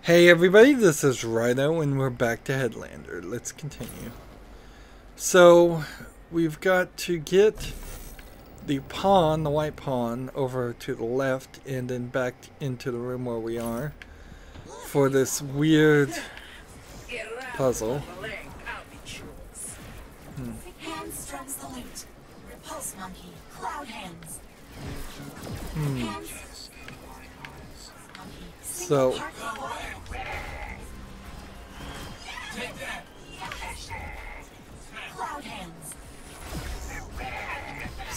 Hey everybody, this is Rydo and we're back to Headlander. Let's continue. So, we've got to get the pawn, the white pawn, over to the left and then back into the room where we are for this weird puzzle. Hands strums the lute. Repulse monkey. Cloud hands. So, Cloud hands.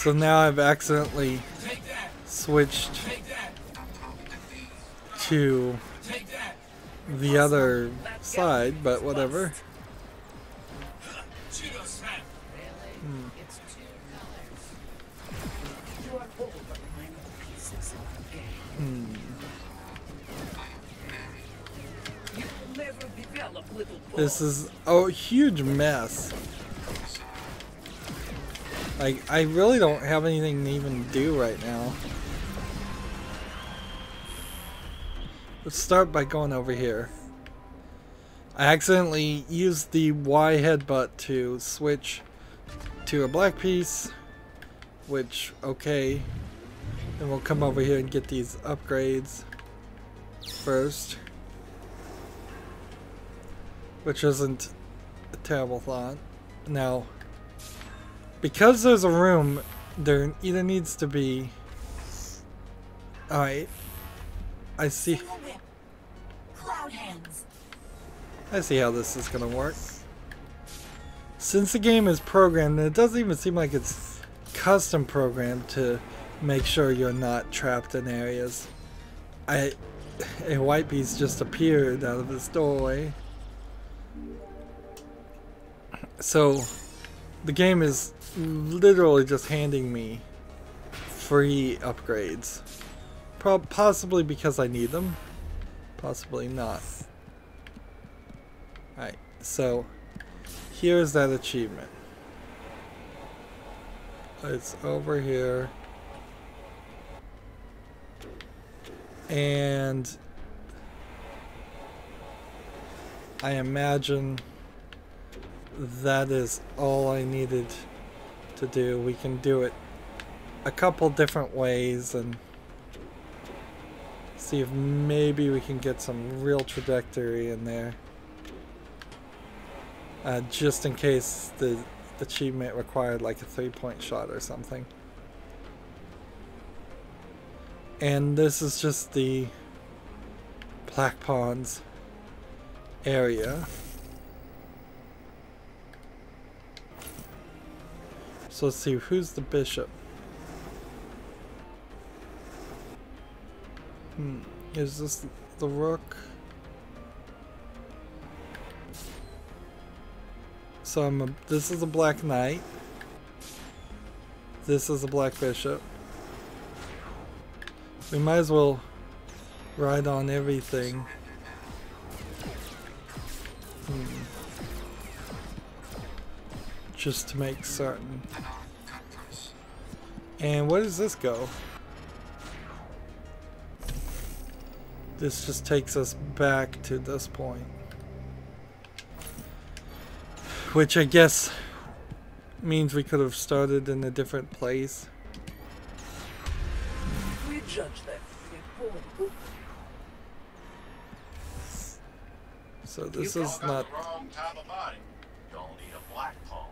so now I've accidentally switched to the other side, but whatever. This is a huge mess. Like, I really don't have anything to even do right now. Let's start by going over here. I accidentally used the Y headbutt to switch to a black piece, which, okay. Then we'll come over here and get these upgrades first. Which isn't a terrible thought. Now, because there's a room, there either needs to be... Alright. I see. Cloud hands. I see how this is gonna work. Since the game is programmed, it doesn't even seem like it's custom programmed to make sure you're not trapped in areas. A white piece just appeared out of this doorway. So, the game is literally just handing me free upgrades. Possibly because I need them. Possibly not. Alright, so here's that achievement. It's over here. And I imagine that is all I needed to do. We can do it a couple different ways and see if maybe we can get some real trajectory in there. Just in case the achievement required like a 3-point shot or something. And this is just the Black Pawns area. So let's see, who's the bishop? Is this the rook? So this is a black knight. This is a black bishop. We might as well ride on everything. Just to make certain. And where does this go? This just takes us back to this point. Which I guess means we could have started in a different place. We judge that. So this is not... The wrong type of body. Don't need a black paw.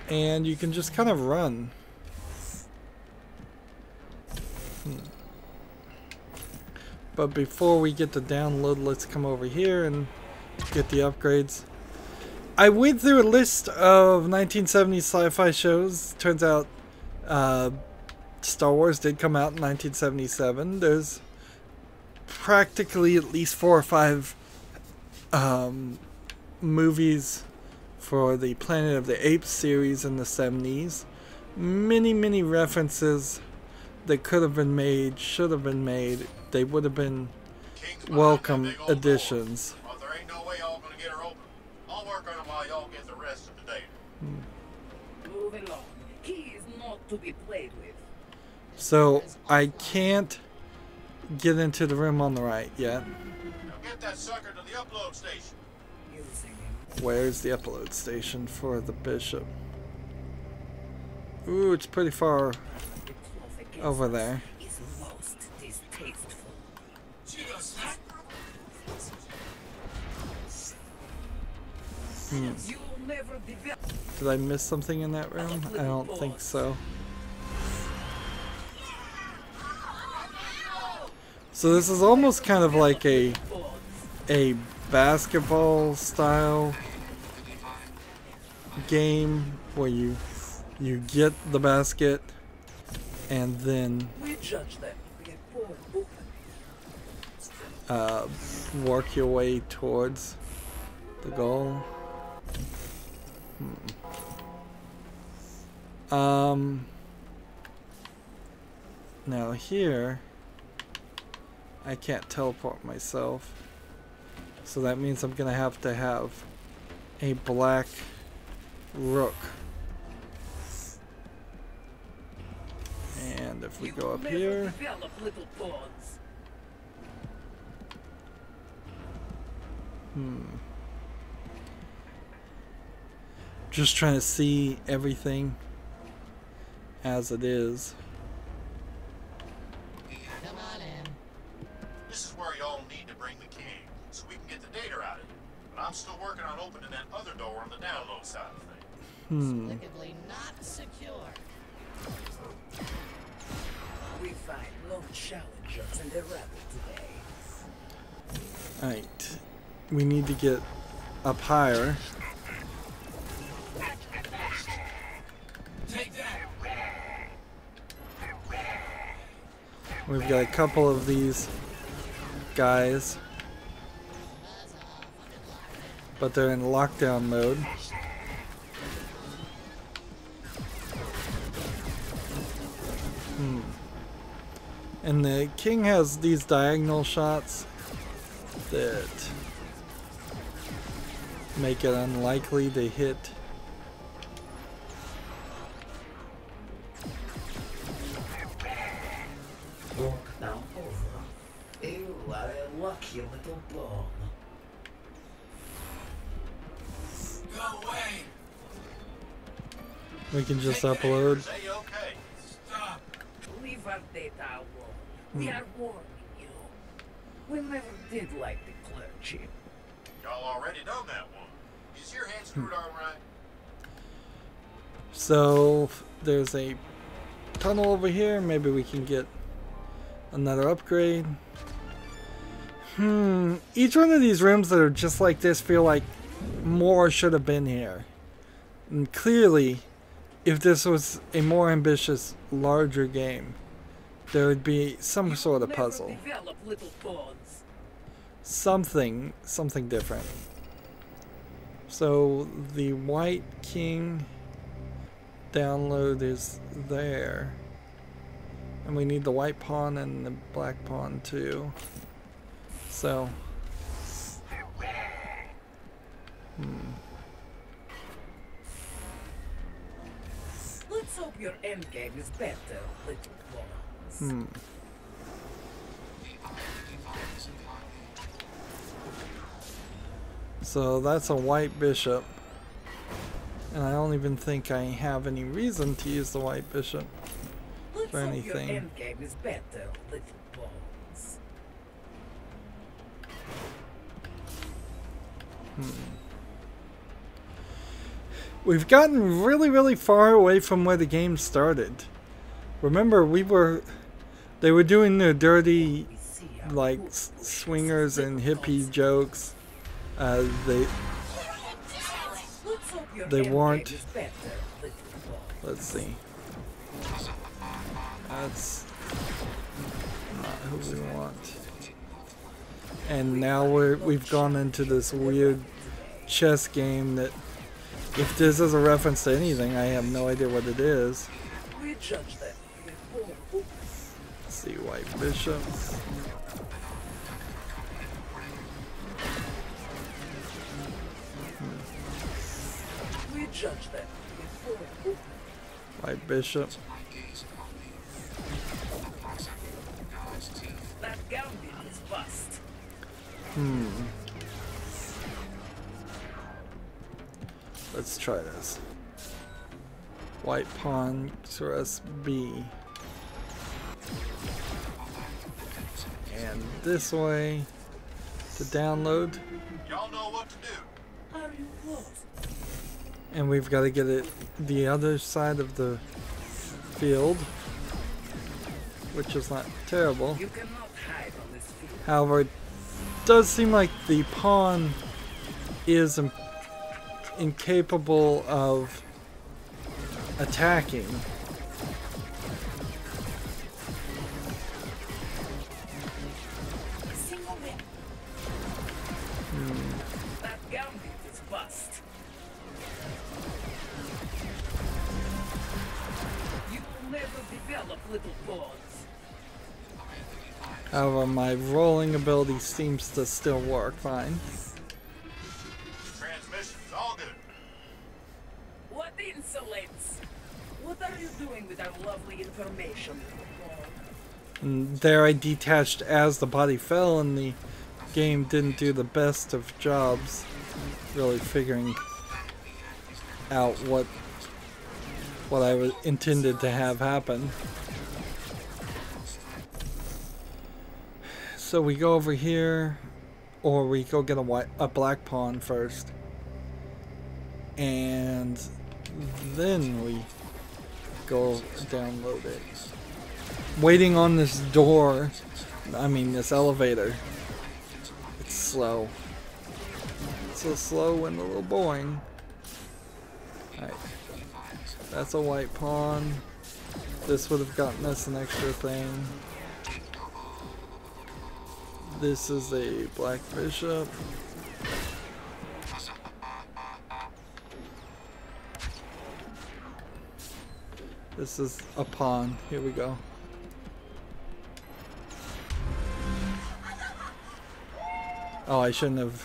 And you can just kind of run. But before we get to download, let's come over here and get the upgrades. I went through a list of 1970s sci-fi shows. Turns out Star Wars did come out in 1977. There's practically at least 4 or 5 movies for the Planet of the Apes series in the 70s. Many references that could have been made, should have been made. They would have been welcome additions. Well, there ain't no way y'all gonna get her open. I'll work on it while y'all get the rest of the data. Moving on. key is not to be played with. So I can't get into the room on the right yet. Now get that sucker to the upload station. Using him. Where's the upload station for the bishop? Ooh, it's pretty far over there. Is most distasteful. You'll never develop. Did I miss something in that room? I don't think so. So this is almost kind of like a basketball style game where you get the basket and then We judge them before work your way towards the goal. Now here I can't teleport myself, so that means I'm gonna have to have a black rook. And if we go up here, develop little pawns. just trying to see everything as it is. Come on in. This is where y'all need to bring the king, so we can get the data out of it. But I'm still working on opening that other door on the download side of things. Inexplicably not secure. We find no challengers in the rabbit today. Alright, we need to get up higher. We've got a couple of these guys, but they're in lockdown mode. And the king has these diagonal shots that make it unlikely to hit. Walk now over. You are a lucky little bum. Go away! We can just upload. Say okay. Stop! Leave our data alone. We are warning you. We never did like the clergy. Y'all already know that one. Is your head screwed on right? So there's a tunnel over here. Maybe we can get another upgrade. Each one of these rooms that are just like this feel like more should have been here. And clearly, if this was a more ambitious, larger game, there would be some sort of puzzle. Develop little pawns. Something different. So the white king download is there. And we need the white pawn and the black pawn too. So Let's hope your endgame is better, little pawns. So that's a white bishop. And I don't even think I have any reason to use the white bishop Let's for hope anything. your endgame is better, little pawns. We've gotten really, really far away from where the game started. Remember, they were doing their dirty, We see our like, good swingers and hippie jokes. They Let's hope your They endgame weren't- is better, little pawns. let's see. That's not who we want. And now we've gone into this weird chess game that, if this is a reference to anything, I have no idea what it is. We judge them before. Let's see, white bishop. We judge them before. White bishop. That gambit is bust. Let's try this. White pawn, Express B. And this way to download. Y'all know what to do. Are you what? And we've got to get it the other side of the field, which is not terrible. You cannot hide on this field. However, it does seem like the pawn is incapable of attacking. Single win. That gambit is bust. You will never develop little pawns. However, my rolling ability seems to still work fine. Transmission's all good. What insolence! What are you doing with our lovely information, little pawn? And there I detached as the body fell, and the game didn't do the best of jobs really figuring out what I was intended to have happen. So we go over here, or we go get a black pawn first, and then we go download it. Waiting on this door, this elevator. It's slow. It's so slow and a little boring. Alright. That's a white pawn. This would have gotten us an extra thing. This is a black bishop. This is a pawn. Here we go. Oh, I shouldn't have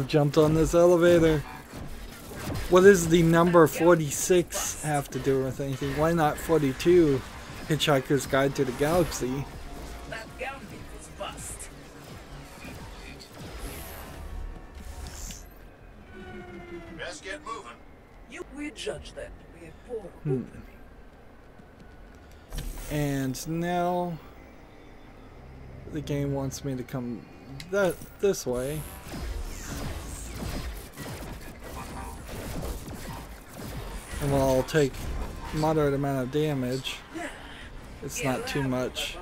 jumped on this elevator. What does the number 46 have to do with anything? Why not 42? Hitchhiker's Guide to the Galaxy. That gambit is bust. Best get moving. We judge that to be a poor opening. And now the game wants me to come this way. And while I'll take moderate amount of damage, it's not too much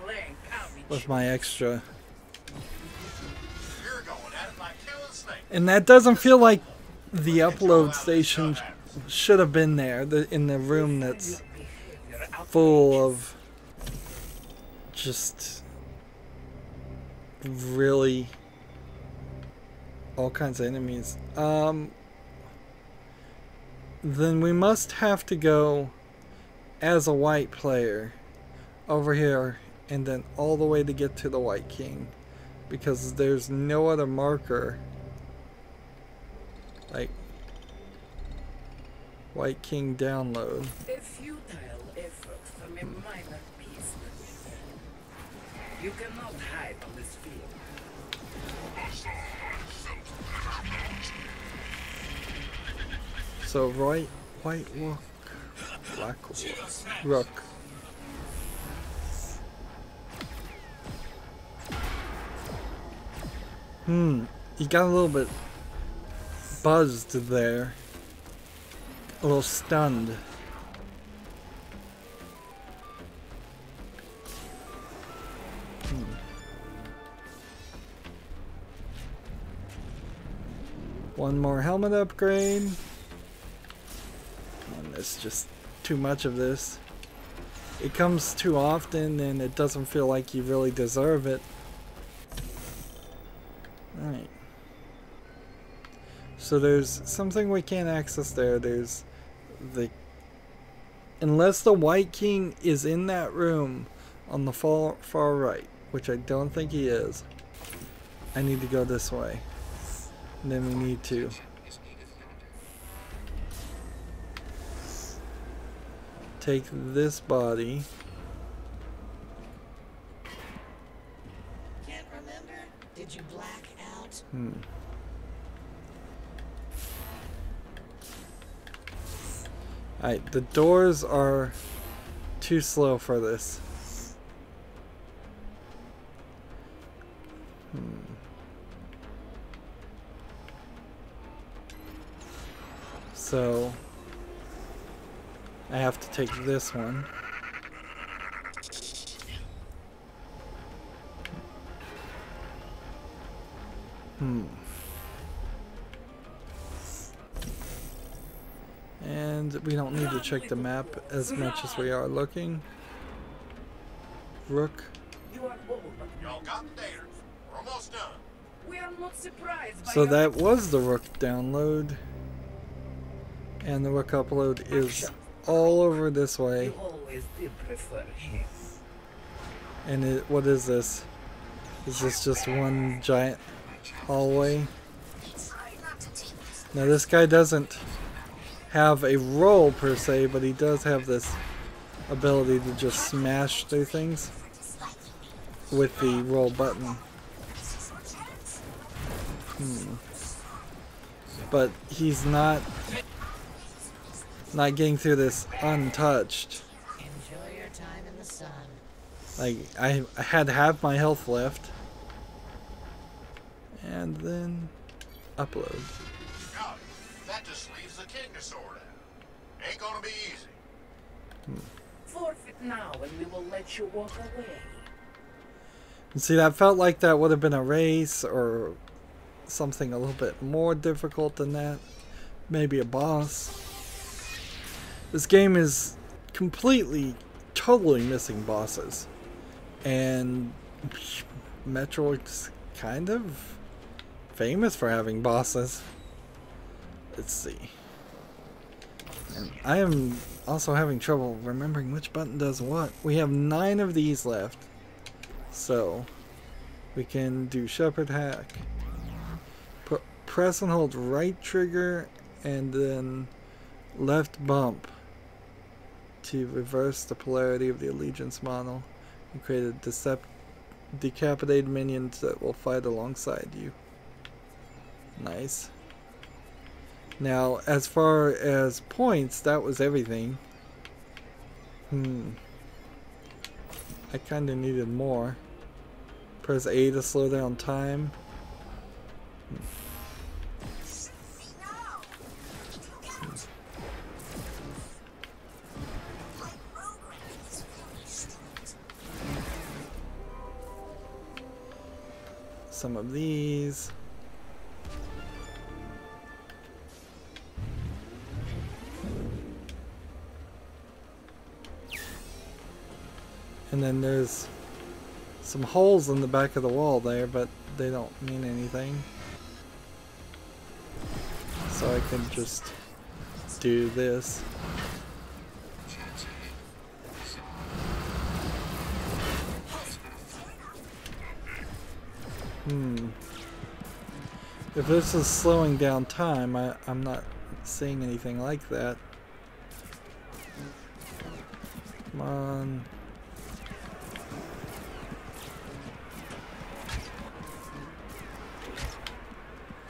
with my extra. You're going at it like killing snakes. And that doesn't feel like the upload station should have been there, in the room that's full of just really all kinds of enemies. Then we must have to go as a white player over here and then all the way to get to the White King, because there's no other marker like White King download. A futile effort from a minor piece. You cannot hide on this field. So white rook, black rook. He got a little bit buzzed there. A little stunned. One more helmet upgrade. And it's just too much of this. It comes too often and it doesn't feel like you really deserve it. Alright. So there's something we can't access there. There's the... Unless the White King is in that room on the far right, which I don't think he is, I need to go this way. And then we need to take this body. Can't remember? Did you black out? Alright, the doors are too slow for this. So I have to take this one. And we don't need to check the map as much as we are looking. Rook. You are bold. Y'all got the data. We're almost done. We are not surprised by So your that was the Rook download. And the Rook upload is all over this way. You always did prefer him. And what is this? Is this just one giant hallway? Now this guy doesn't have a roll per se, but he does have this ability to just smash through things with the roll button. But he's not getting through this untouched. Enjoy your time in the sun. Like, I had half my health left. And then upload. Got it. That just leaves the king to sort out. Ain't gonna be easy. Forfeit now and we will let you walk away. And see, that felt like that would have been a race or something a little bit more difficult than that. Maybe a boss. This game is completely, totally missing bosses. And Metroid's kind of famous for having bosses. Let's see. And I am also having trouble remembering which button does what. We have 9 of these left. So we can do Shepherd Hack. Press and hold right trigger and then left bump to reverse the polarity of the allegiance model and create a decapitated minions that will fight alongside you. Nice. Now, as far as points, that was everything. I kinda needed more. Press A to slow down time. Some of these. And then there's some holes in the back of the wall there, but they don't mean anything. So I can just do this. If this is slowing down time, I'm not seeing anything like that. Come on.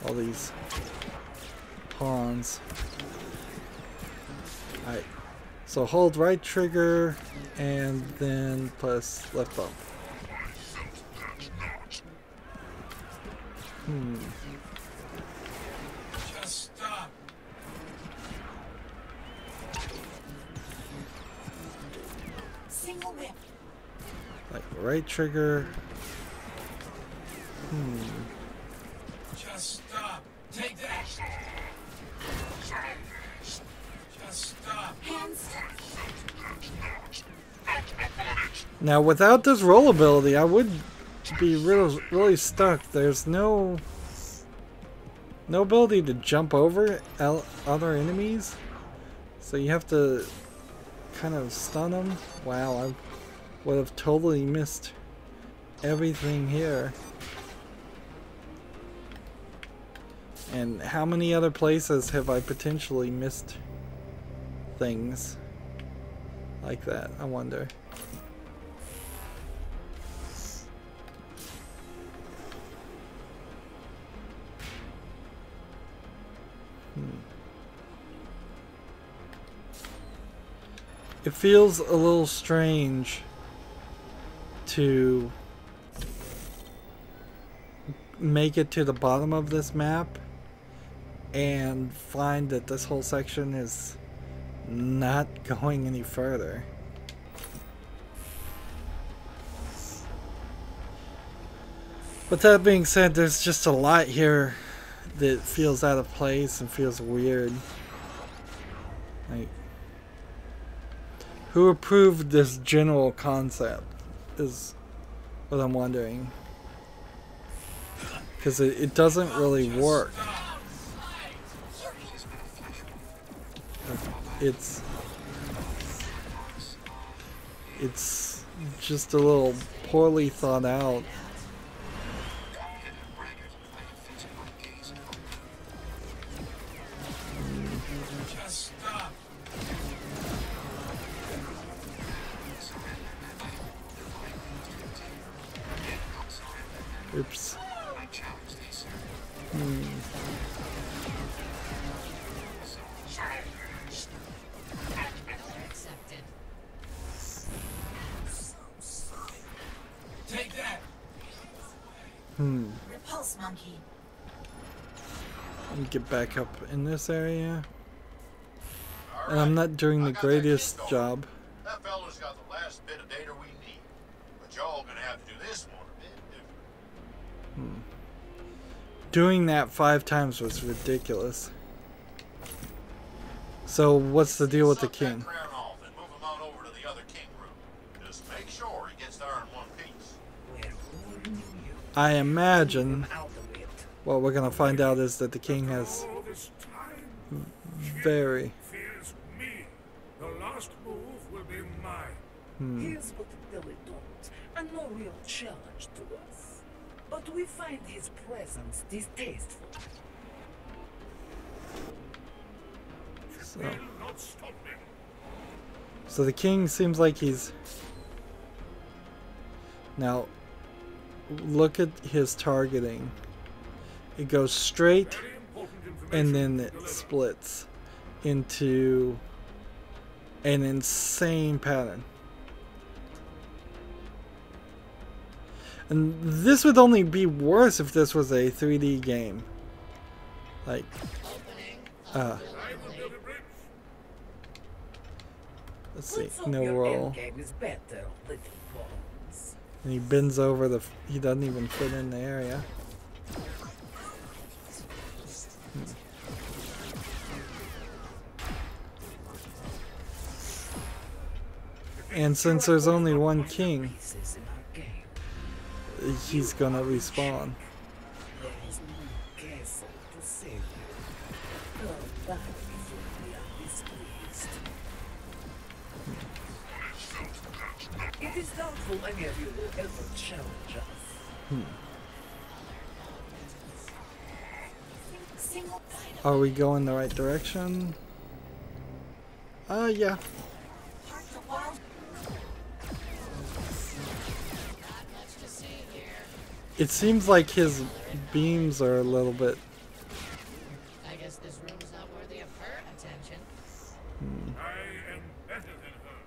All these pawns. Alright. So hold right trigger and then press left bump. Just stop. Single whip. Like right trigger. Just stop. Take that. Just stop. Hands. Now without this roll ability, I would be really stuck. There's no ability to jump over other enemies, so you have to kind of stun them. Wow, I would have totally missed everything here. And how many other places have I potentially missed things? like that, I wonder. It feels a little strange to make it to the bottom of this map and find that this whole section is not going any further. But that being said, there's just a lot here that feels out of place and feels weird. Like, who approved this general concept is what I'm wondering. Because it doesn't really work. It's just a little poorly thought out. Oops. Take that. Repulse monkey. Let me get back up in this area. And I'm not doing the greatest job. That fella's got the last bit of data we need. But y'all gonna have to do this one a bit different. Doing that 5 times was ridiculous. So what's the deal with the king? Suck that crown off and move him on over to the other king room. Just make sure he gets there in one piece. I imagine Out of it. what we're gonna find out is that the king has All this time, very fears me. The last move will be mine. Here's what Billy don't, and no real challenge to us. But we find his presence distasteful. so, Will not stop me. so the king seems like he's now look at his targeting. It goes straight Very important information. and then it splits into an insane pattern. And this would only be worse if this was a 3D game. Like, I will build a bridge. let's see, Let's hope no your roll. endgame is better, little bones. And he bends over the, he doesn't even fit in the area. And since there's only one king, Pieces in our game. he's gonna respawn. There is no castle to save you. Go back before we are displeased. It is doubtful any of you will ever challenge us. Single Are we going the right direction? Yeah. part the wild. It seems like his beams are a little bit. I guess this room's not worthy of her attention. I am better than her.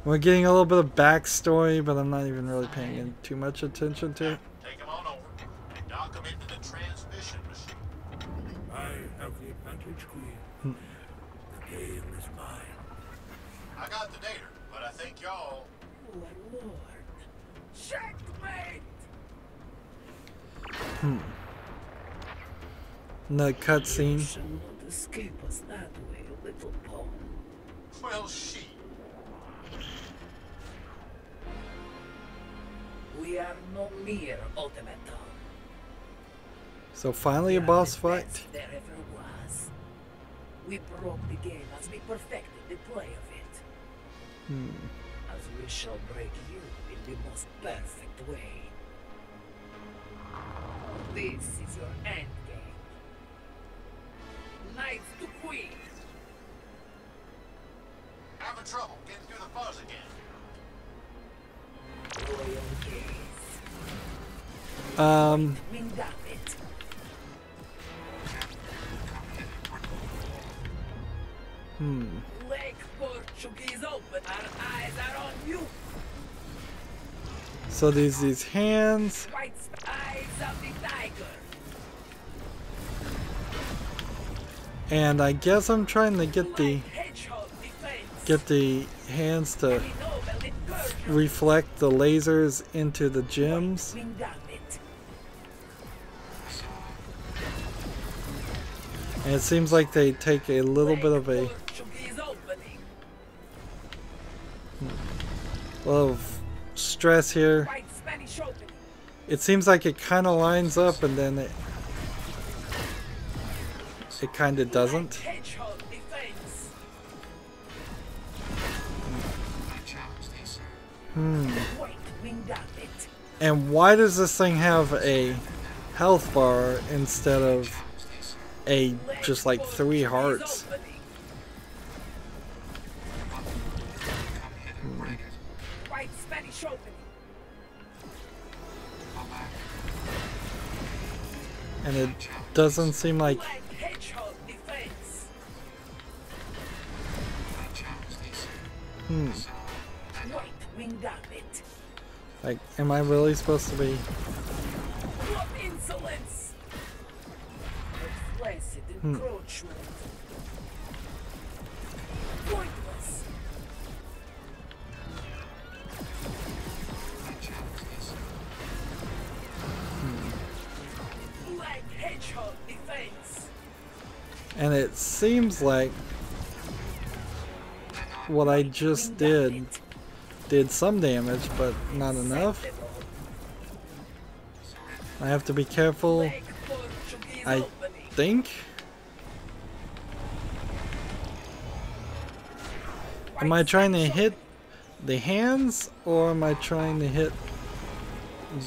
We're getting a little bit of backstory, but I'm not even really paying too much attention to it. Take him on over and knock him into the transmission machine. I have the advantage, Queen. The game is mine. I got the data, but I think y'all. You are Lord. Checkmate! The cutscene. You shall not escape us that way, little pawn. Well, she. We are no mere automaton. So finally We a are boss the fight. best there ever was. We broke the game as we perfected the play of it. As we shall break you in the most perfect way. This is your end game. Knights to Queen. fuzz again. Leg Portuguese open. Our eyes are on you. So these hands. White eyes of the tiger. And I guess I'm trying to get the Hedgehog defense. hands to Noble incursion. reflect the lasers into the gems. Wing it. And it seems like they take a little bit of a Portuguese opening. little stress here. White Spanish opening. It seems like it kind of lines up and then it kind of doesn't. Hedgehog defense. White wing it. And why does this thing have a health bar instead of a just like 3 hearts? White Spanish opening. And it doesn't seem like Black hedgehog defense. White wing it. like, am I really supposed to be? What insolence! Explicit encroachment. Pointless. Black hedgehog defense. And it seems like what I just did some damage, but not enough. I have to be careful, Black Portuguese I opening. think. Am I trying to hit the hands, or am I trying to hit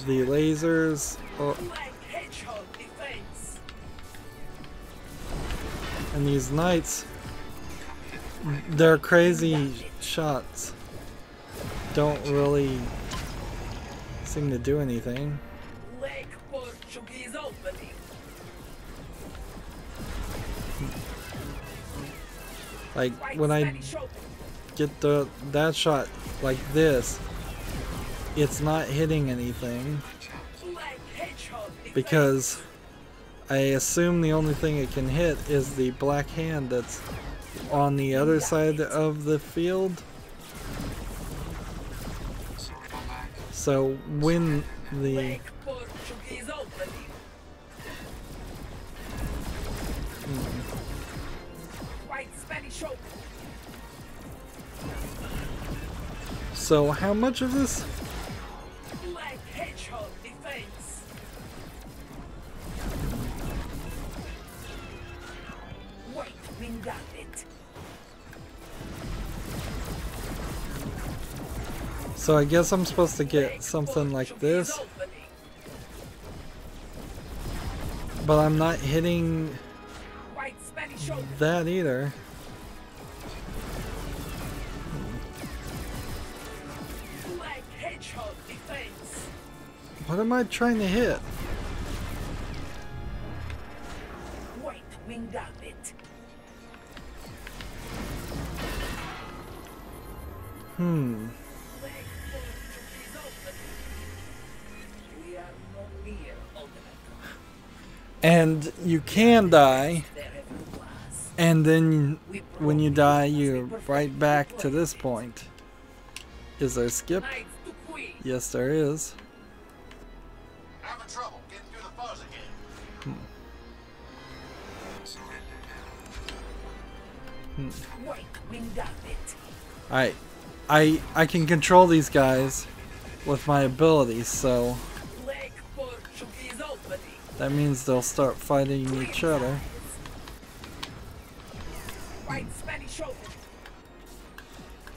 the lasers? Or, Black hedgehog defense. and these knights, their crazy shots don't really seem to do anything. Black Portuguese opening. Like White when I Spanish opening. get that shot like this, it's not hitting anything Black hedgehog defense. because I assume the only thing it can hit is the black hand that's on the other side of the field. So when the Black Portuguese opening. White Spanish opening. so how much of this? Black hedgehog defense. White wing it. So I guess I'm supposed to get something like this, Opening. but I'm not hitting White Spanish opening. that either. Black hedgehog defense. What am I trying to hit? White wing it. Black Portuguese opening. We are no near ultimate. And you can die, There have no glass. and then when you die, you're right back to this point. Is there a skip? Knights to queen. Yes, there is. Having trouble getting through the fuzz again. White wing it. Alright, I can control these guys with my abilities, so Black Portuguese opening. that means they'll start fighting each other. White Spanish opening.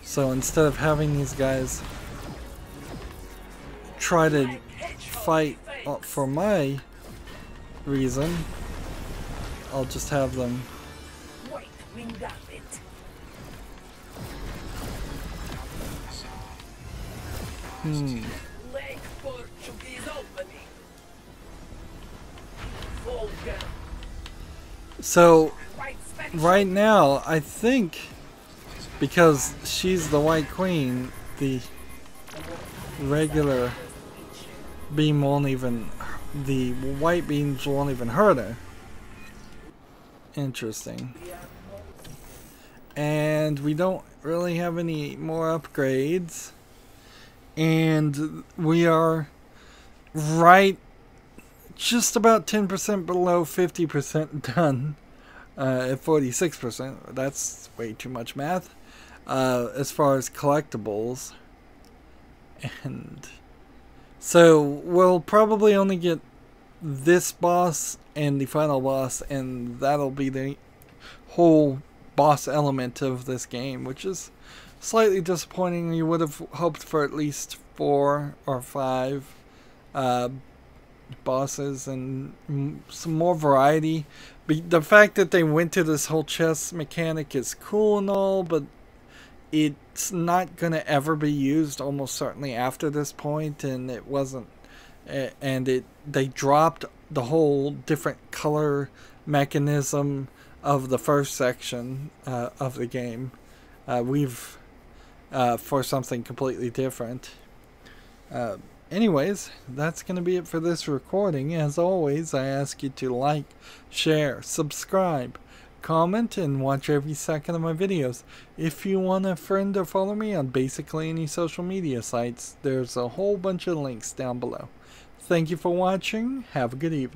So instead of having these guys try to Black hedgehog fight defense. for my reason, I'll just have them. White wing it. Lake Portuguese opening. Fall down. So Right Spanish. right now, I think because she's the White Queen, the regular beam won't even, the white beams won't even hurt her. Interesting. And we don't really have any more upgrades. And we are right just about 10% below 50% done at 46%. That's way too much math. As far as collectibles. And so we'll probably only get this boss and the final boss, and that'll be the whole boss element of this game, which is slightly disappointing. You would have hoped for at least 4 or 5 bosses and some more variety. The fact that they went to this whole chess mechanic is cool and all, but it's not going to ever be used almost certainly after this point, and it wasn't, and they dropped the whole different color mechanism of the first section of the game. We've for something completely different. Anyways, that's going to be it for this recording. As always, I ask you to like, share, subscribe, comment, and watch every second of my videos. If you want to friend or follow me on basically any social media sites, there's a whole bunch of links down below. Thank you for watching. Have a good evening.